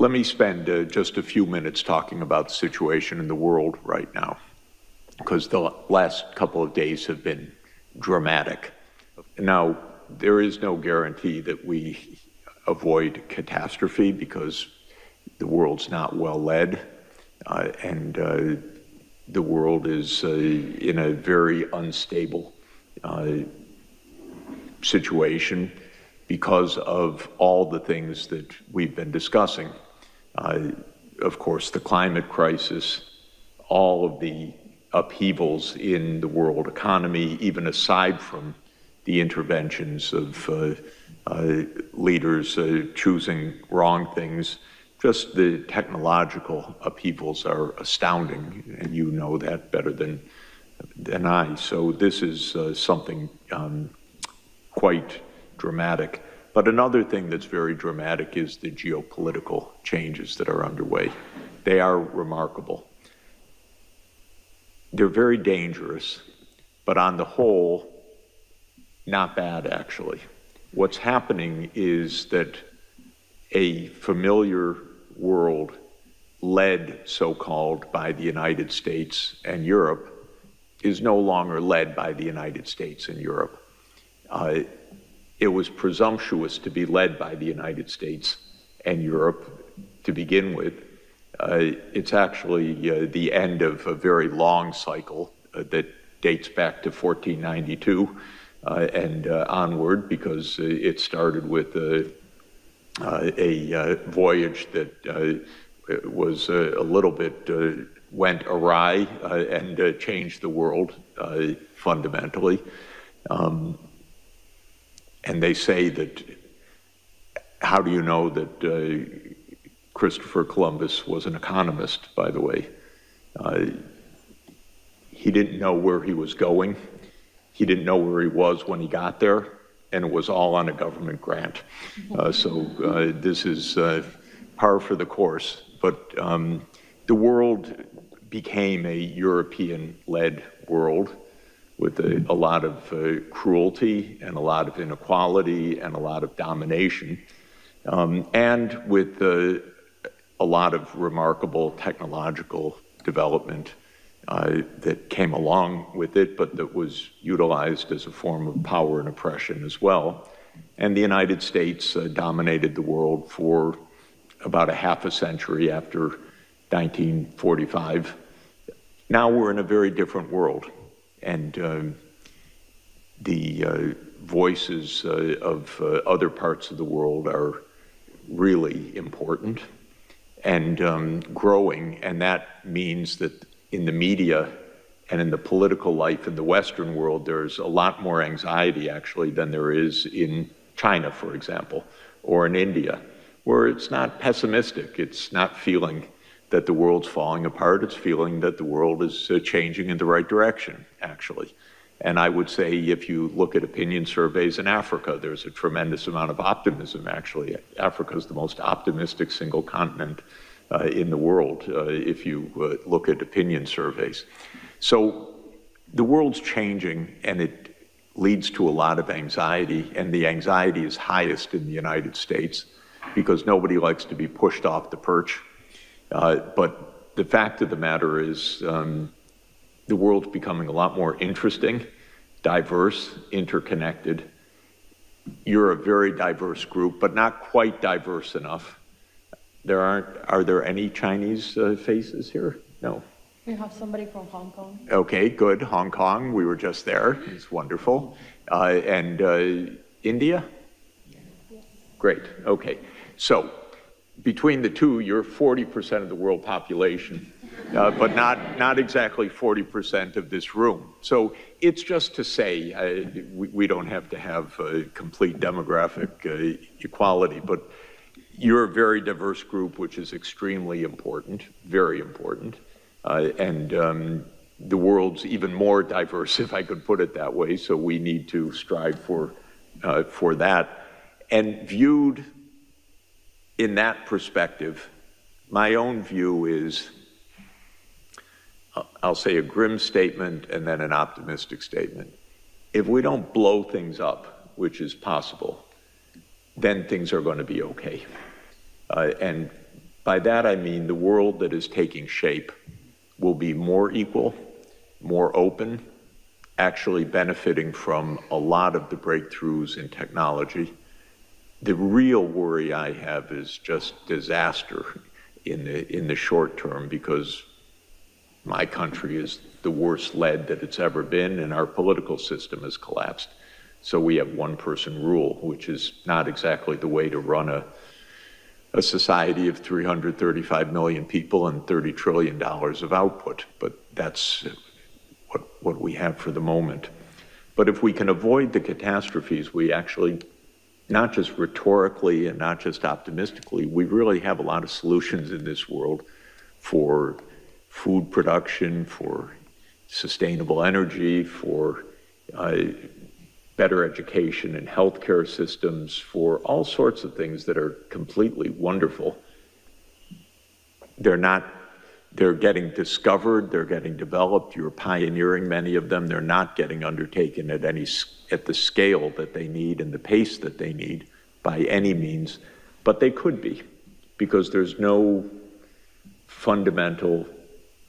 Let me spend just a few minutes talking about the situation in the world right now, because the last couple of days have been dramatic. Now, there is no guarantee that we avoid catastrophe because the world's not well led, and the world is in a very unstable situation because of all the things that we've been discussing. Of course, the climate crisis, all of the upheavals in the world economy, even aside from the interventions of leaders choosing wrong things, just the technological upheavals are astounding, and you know that better than I. So this is something quite dramatic. But another thing that's very dramatic is the geopolitical changes that are underway. They are remarkable. They're very dangerous, but on the whole, not bad, actually. What's happening is that a familiar world led, so-called, by the United States and Europe is no longer led by the United States and Europe. It was presumptuous to be led by the United States and Europe to begin with. It's actually the end of a very long cycle that dates back to 1492 and onward, because it started with a voyage that was a little bit, went awry and changed the world fundamentally. And they say that, how do you know that Christopher Columbus was an economist, by the way? He didn't know where he was going. He didn't know where he was when he got there, and it was all on a government grant. So this is par for the course. But the world became a European-led world with a lot of cruelty and a lot of inequality and a lot of domination, and with a lot of remarkable technological development that came along with it, but that was utilized as a form of power and oppression as well. And the United States dominated the world for about a half a century after 1945. Now we're in a very different world. And the voices of other parts of the world are really important and growing, and that means that in the media and in the political life in the Western world, there's a lot more anxiety, actually, than there is in China, for example, or in India, where it's not pessimistic. It's not feeling that the world's falling apart. It's feeling that the world is changing in the right direction, actually. And I would say if you look at opinion surveys in Africa, there's a tremendous amount of optimism, actually. Africa is the most optimistic single continent in the world, if you look at opinion surveys. So the world's changing, and it leads to a lot of anxiety, and the anxiety is highest in the United States because nobody likes to be pushed off the perch. But the fact of the matter is the world's becoming a lot more interesting, diverse, interconnected. You're a very diverse group, but not quite diverse enough. Are there any Chinese faces here? No. We have somebody from Hong Kong. Okay, good. Hong Kong, we were just there. It's wonderful. And India? Yes. Great, okay. So, between the two, you're 40% of the world population, but not exactly 40% of this room. So it's just to say, we don't have to have complete demographic equality, but you're a very diverse group, which is extremely important, very important. And the world's even more diverse, if I could put it that way, so we need to strive for that. And viewed in that perspective, my own view is, I'll say a grim statement and then an optimistic statement. If we don't blow things up, which is possible, then things are going to be okay. And By that I mean the world that is taking shape will be more equal, more open, actually benefiting from a lot of the breakthroughs in technology. The real worry I have is just disaster in the short term, because my country is the worst led that it's ever been, and our political system has collapsed. So we have one-person rule, which is not exactly the way to run a society of 335 million people and $30 trillion of output. But that's what we have for the moment. But if we can avoid the catastrophes, we actually, not just rhetorically and not just optimistically, we really have a lot of solutions in this world for food production, for sustainable energy, for better education and healthcare systems, for all sorts of things that are completely wonderful. They're getting discovered, they're getting developed, you're pioneering many of them. They're not getting undertaken at the scale that they need and the pace that they need by any means, but they could be, because there's no fundamental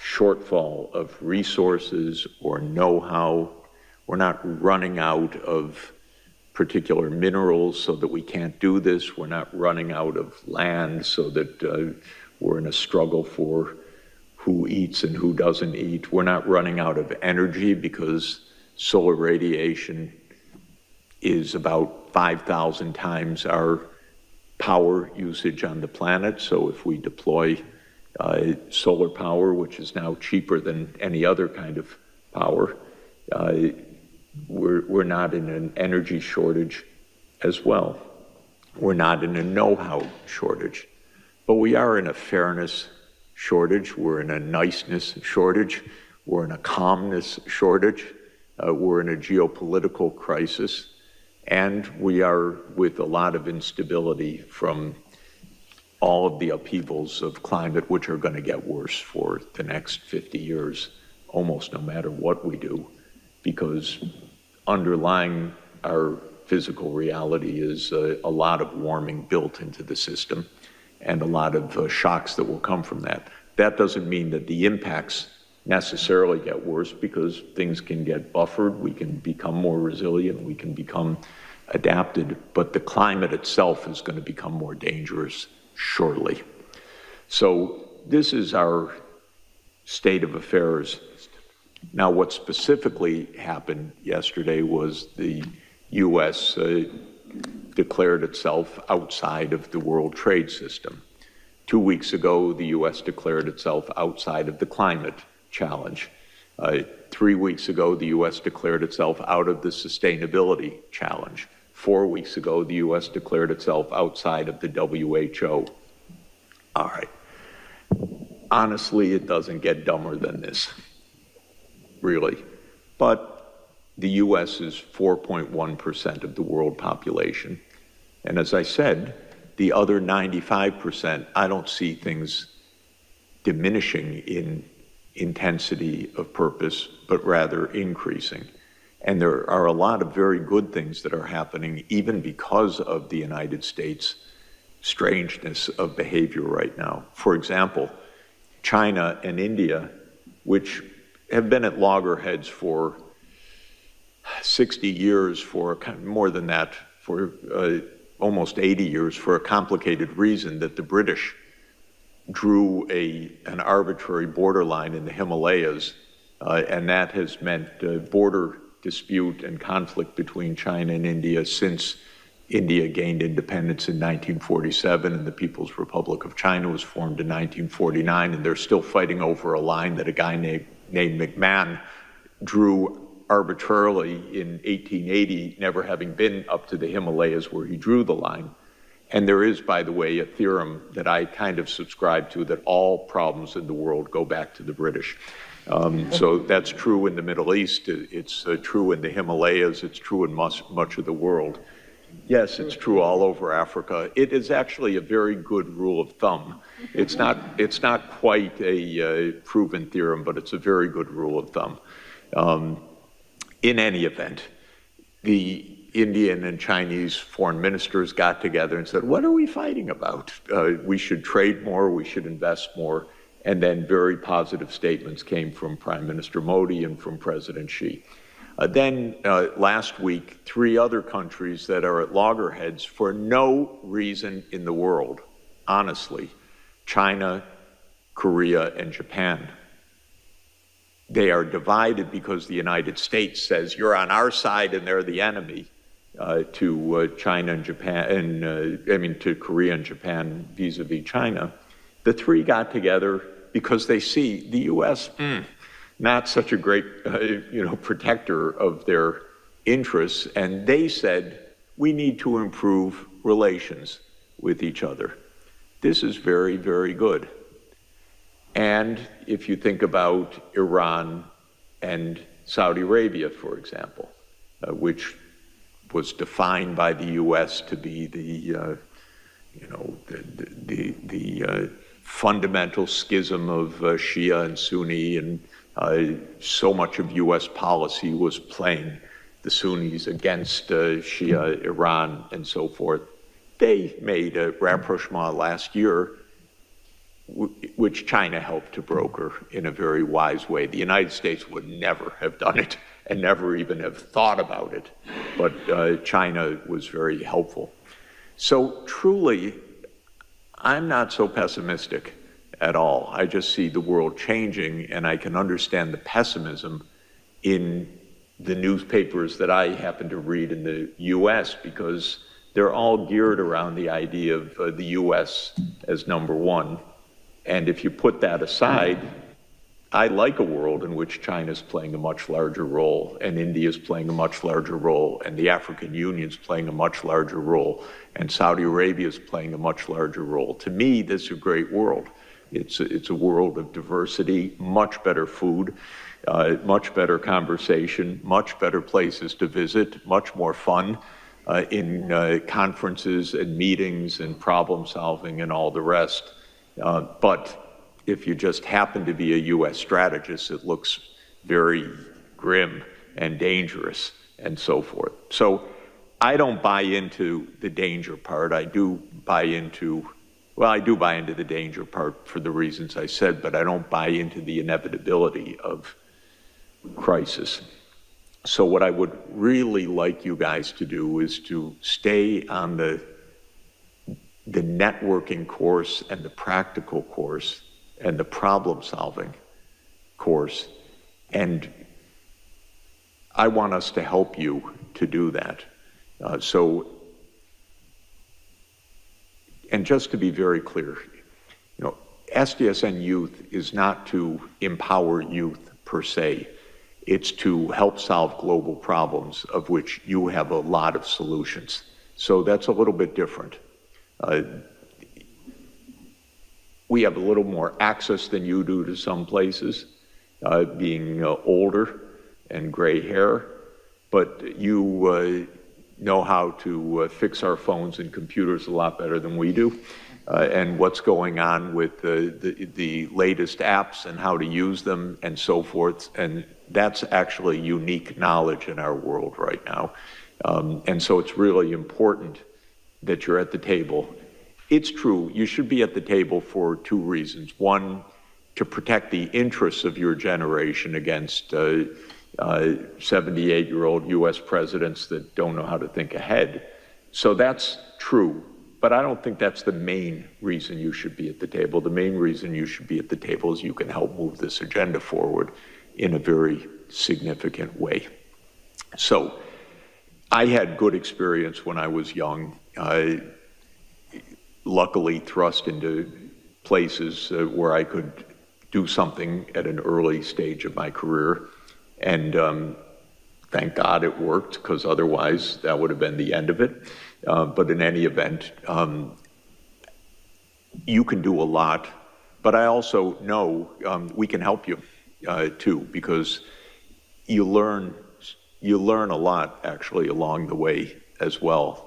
shortfall of resources or know-how. We're not running out of particular minerals so that we can't do this. We're not running out of land so that we're in a struggle for who eats and who doesn't eat. We're not running out of energy, because solar radiation is about 5,000 times our power usage on the planet. So if we deploy solar power, which is now cheaper than any other kind of power, we're not in an energy shortage as well. We're not in a know-how shortage, but we are in a fairness shortage. We're in a niceness shortage. We're in a calmness shortage. We're in a geopolitical crisis, and we are with a lot of instability from all of the upheavals of climate, which are going to get worse for the next 50 years, almost no matter what we do, because underlying our physical reality is a lot of warming built into the system and a lot of shocks that will come from that. That doesn't mean that the impacts necessarily get worse, because things can get buffered, we can become more resilient, we can become adapted, but the climate itself is going to become more dangerous shortly. So this is our state of affairs. Now, what specifically happened yesterday was the U.S. declared itself outside of the World Trade System. 2 weeks ago, the U.S. declared itself outside of the climate challenge. 3 weeks ago, the U.S. declared itself out of the sustainability challenge. 4 weeks ago, the U.S. declared itself outside of the WHO. All right. Honestly, it doesn't get dumber than this, really. But the U.S. is 4.1% of the world population. And as I said, the other 95%, I don't see things diminishing in intensity of purpose, but rather increasing. And there are a lot of very good things that are happening, even because of the United States' strangeness of behavior right now. For example, China and India, which have been at loggerheads for 60 years, for more than that, for almost 80 years, for a complicated reason that the British drew an arbitrary borderline in the Himalayas, and that has meant border dispute and conflict between China and India since India gained independence in 1947 and the People's Republic of China was formed in 1949, and they're still fighting over a line that a guy named McMahon drew arbitrarily in 1880, never having been up to the Himalayas where he drew the line. And there is, by the way, a theorem that I kind of subscribe to, that all problems in the world go back to the British. So that's true in the Middle East, it's true in the Himalayas, it's true in much of the world. Yes, it's true all over Africa. It is actually a very good rule of thumb. It's not quite a proven theorem, but it's a very good rule of thumb. In any event, the Indian and Chinese foreign ministers got together and said, what are we fighting about? We should trade more, we should invest more. And then very positive statements came from Prime Minister Modi and from President Xi. Then last week, 3 other countries that are at loggerheads for no reason in the world, honestly, China, Korea, and Japan. They are divided because the United States says you're on our side and they're the enemy to China and Japan, and to Korea and Japan vis-a-vis China. The 3 got together because they see the U.S. Not such a great, protector of their interests, and they said we need to improve relations with each other. This is very, very good. And if you think about Iran and Saudi Arabia, for example, which was defined by the U.S. to be the fundamental schism of Shia and Sunni, and so much of U.S. policy was playing the Sunnis against Shia, Iran, and so forth. They made a rapprochement last year, which China helped to broker in a very wise way. The United States would never have done it and never even have thought about it, but China was very helpful. So truly, I'm not so pessimistic at all. I just see the world changing, and I can understand the pessimism in the newspapers that I happen to read in the U.S., because they're all geared around the idea of the U.S. as number one. And if you put that aside, I like a world in which China's playing a much larger role, and India's playing a much larger role, and the African Union's playing a much larger role, and Saudi Arabia's playing a much larger role. To me, this is a great world. It's a world of diversity, much better food, much better conversation, much better places to visit, much more fun in conferences and meetings and problem solving and all the rest. But if you just happen to be a U.S. strategist, it looks very grim and dangerous and so forth. So I don't buy into the danger part. I do buy into the danger part for the reasons I said, but I don't buy into the inevitability of crisis. So what I would really like you guys to do is to stay on the networking course and the practical course and the problem-solving course. And I want us to help you to do that. And just to be very clear, SDSN Youth is not to empower youth per se. It's to help solve global problems, of which you have a lot of solutions. So that's a little bit different. We have a little more access than you do to some places, being older and gray hair, but you know how to fix our phones and computers a lot better than we do, and what's going on with the latest apps and how to use them and so forth. And that's actually unique knowledge in our world right now. And so it's really important that you're at the table. It's true, you should be at the table for 2 reasons. One, to protect the interests of your generation against 78-year-old U.S. presidents that don't know how to think ahead. So that's true, but I don't think that's the main reason you should be at the table. The main reason you should be at the table is you can help move this agenda forward in a very significant way. So I had good experience when I was young. Luckily thrust into places where I could do something at an early stage of my career. And thank God it worked, because otherwise that would have been the end of it. But in any event, you can do a lot. But I also know we can help you too, because you learn a lot actually along the way as well.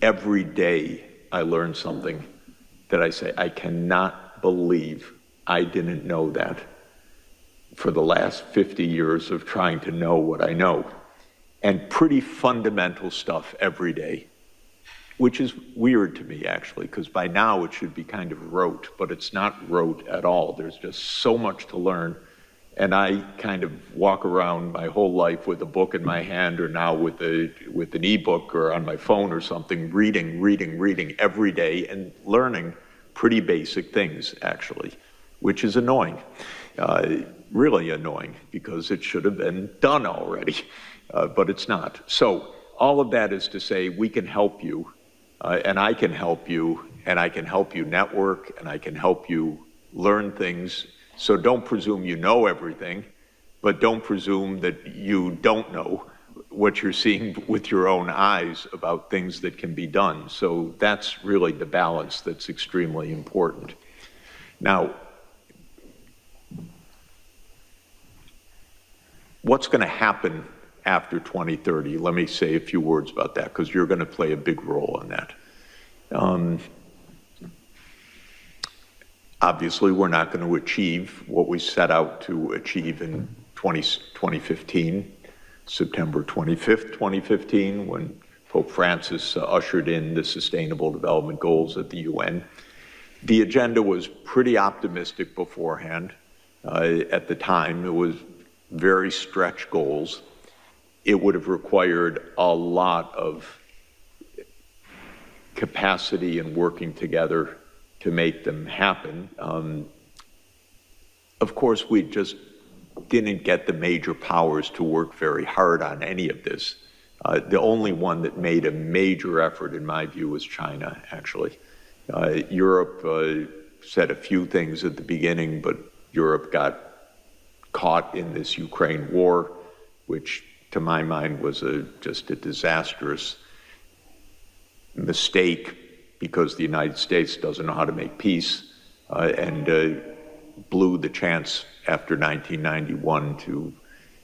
Every day I learn something that I say, I cannot believe I didn't know that for the last 50 years of trying to know what I know. and pretty fundamental stuff every day, which is weird to me, actually, because by now it should be kind of rote, but it's not rote at all. There's just so much to learn. And I kind of walk around my whole life with a book in my hand, or now with an ebook or on my phone or something, reading every day and learning pretty basic things, actually, which is annoying, really annoying, because it should have been done already, but it's not. So all of that is to say we can help you, and I can help you, and I can help you network, and I can help you learn things. So don't presume you know everything, but don't presume that you don't know what you're seeing with your own eyes about things that can be done. So that's really the balance that's extremely important. Now, what's going to happen after 2030? Let me say a few words about that, because you're going to play a big role in that. Obviously, we're not going to achieve what we set out to achieve in 2015, September 25th, 2015, when Pope Francis ushered in the Sustainable Development Goals at the UN. The agenda was pretty optimistic beforehand. At the time, it was very stretched goals. It would have required a lot of capacity and working together to make them happen. Of course, we just didn't get the major powers to work very hard on any of this. The only one that made a major effort, in my view, was China, actually. Europe said a few things at the beginning, but Europe got caught in this Ukraine war, which to my mind was just a disastrous mistake, because the United States doesn't know how to make peace, and blew the chance after 1991 to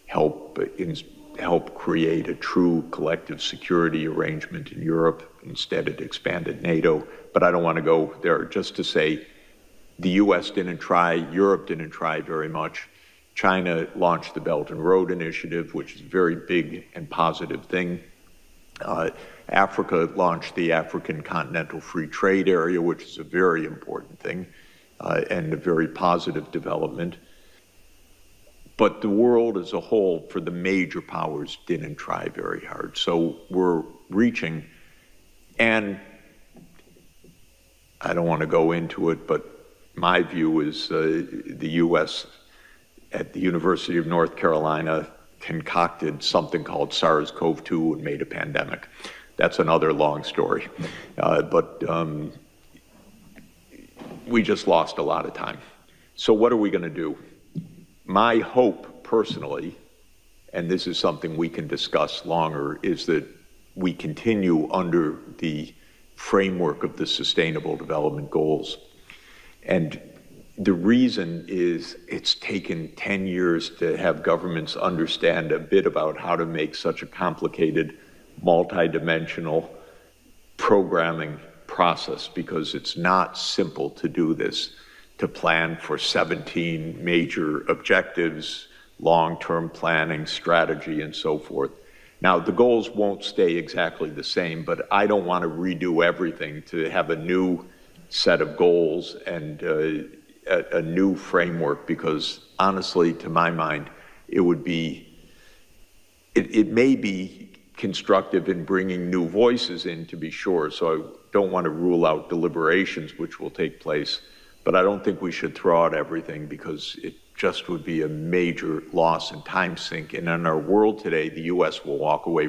help create a true collective security arrangement in Europe. Instead, it expanded NATO. But I don't want to go there. Just to say, the US didn't try, Europe didn't try very much. China launched the Belt and Road Initiative, which is a very big and positive thing. Africa launched the African Continental Free Trade Area, which is a very important thing, and a very positive development. But the world as a whole, for the major powers, didn't try very hard. So we're reaching, and I don't want to go into it, but my view is the US at the University of North Carolina concocted something called SARS-CoV-2 and made a pandemic. That's another long story. But we just lost a lot of time. So what are we going to do? My hope, personally, and this is something we can discuss longer, is that we continue under the framework of the Sustainable Development Goals. And the reason is it's taken 10 years to have governments understand a bit about how to make such a complicated, multidimensional programming process, because it's not simple to do this, to plan for 17 major objectives, long-term planning, strategy, and so forth. Now, the goals won't stay exactly the same, but I don't want to redo everything to have a new set of goals and a new framework, because honestly, to my mind, it may be constructive in bringing new voices in, to be sure, so I don't want to rule out deliberations which will take place, but I don't think we should throw out everything, because it just would be a major loss and time sink. And in our world today, the US will walk away